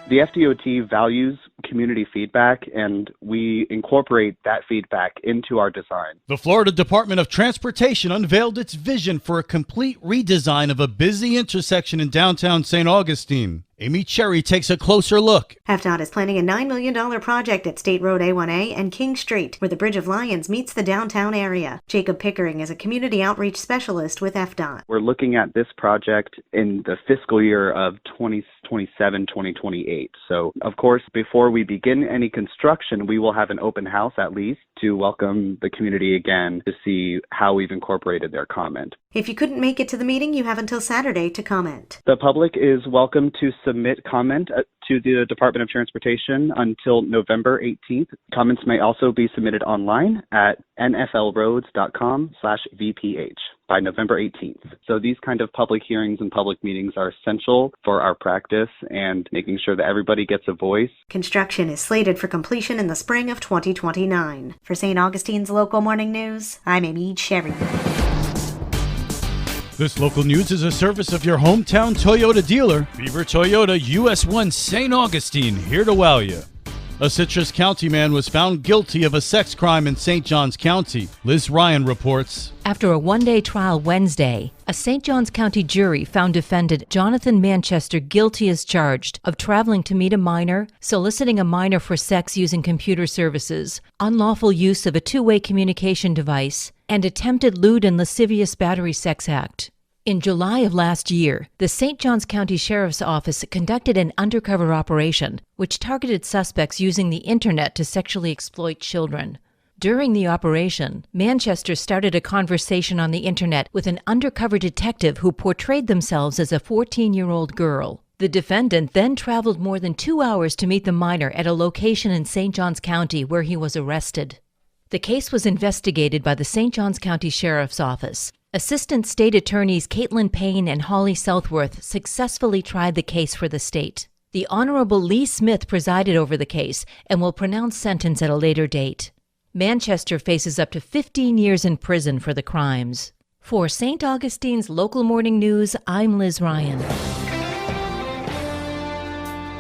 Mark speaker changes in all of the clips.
Speaker 1: The FDOT values community feedback, and we incorporate that feedback into our design.
Speaker 2: The Florida Department of Transportation unveiled its vision for a complete redesign of a busy intersection in downtown St. Augustine. Amy Cherry takes a closer look.
Speaker 3: FDOT is planning a $9 million project at State Road A1A and King Street, where the Bridge of Lions meets the downtown area. Jacob Pickering is a community outreach specialist with FDOT.
Speaker 1: We're looking at this project in the fiscal year of 2027, 2028. So, of course, before we begin any construction, we will have an open house at least to welcome the community again to see how we've incorporated their comment.
Speaker 3: If you couldn't make it to the meeting, you have until Saturday to comment.
Speaker 1: The public is welcome to submit comment to the Department of Transportation until November 18th. Comments may also be submitted online at nflroads.com/VPH by November 18th. So these kind of public hearings and public meetings are essential for our practice and making sure that everybody gets a voice.
Speaker 3: Construction is slated for completion in the spring of 2029. For St. Augustine's Local Morning News, I'm Amy Cherry.
Speaker 2: This local news is a service of your hometown Toyota dealer, Beaver Toyota US 1 St. Augustine, here to wow you. A Citrus County man was found guilty of a sex crime in St. Johns County. Liz Ryan reports.
Speaker 4: After a one-day trial Wednesday, a St. Johns County jury found defendant Jonathan Manchester guilty as charged of traveling to meet a minor, soliciting a minor for sex using computer services, unlawful use of a two-way communication device, and attempted lewd and lascivious battery sex act. In July of last year, the St. Johns County Sheriff's Office conducted an undercover operation which targeted suspects using the internet to sexually exploit children. During the operation, Manchester started a conversation on the internet with an undercover detective who portrayed themselves as a 14-year-old girl. The defendant then traveled more than 2 hours to meet the minor at a location in St. Johns County where he was arrested. The case was investigated by the St. Johns County Sheriff's Office. Assistant State Attorneys Caitlin Payne and Holly Southworth successfully tried the case for the state. The Honorable Lee Smith presided over the case and will pronounce sentence at a later date. Manchester faces up to 15 years in prison for the crimes. For St. Augustine's Local Morning News, I'm Liz Ryan.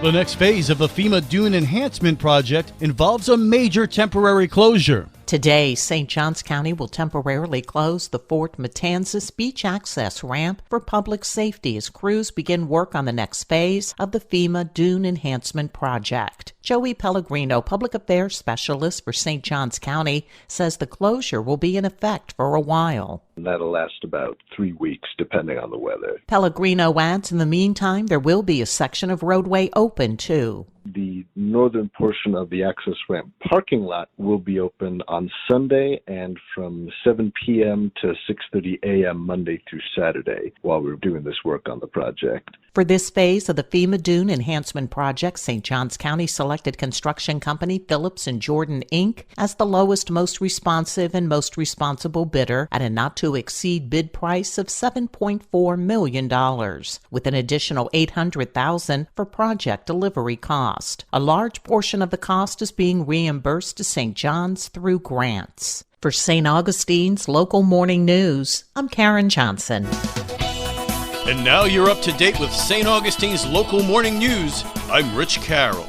Speaker 2: The next phase of the FEMA Dune Enhancement Project involves a major temporary closure.
Speaker 5: Today, St. Johns County will temporarily close the Fort Matanzas beach access ramp for public safety as crews begin work on the next phase of the FEMA Dune Enhancement Project. Joey Pellegrino, Public Affairs Specialist for St. Johns County, says the closure will be in effect for a while.
Speaker 6: That'll last about 3 weeks, depending on the weather.
Speaker 5: Pellegrino adds, in the meantime, there will be a section of roadway open, too.
Speaker 6: The northern portion of the access ramp parking lot will be open on Sunday and from 7 p.m. to 6:30 a.m. Monday through Saturday while we're doing this work on the project.
Speaker 5: For this phase of the FEMA Dune Enhancement Project, St. Johns County selected construction company Phillips & Jordan, Inc. as the lowest, most responsive, and most responsible bidder at a not-to-exceed bid price of $7.4 million, with an additional $800,000 for project delivery cost. A large portion of the cost is being reimbursed to St. John's through grants. For St. Augustine's Local Morning News, I'm Karen Johnson.
Speaker 2: And now you're up to date with St. Augustine's Local Morning News. I'm Rich Carroll.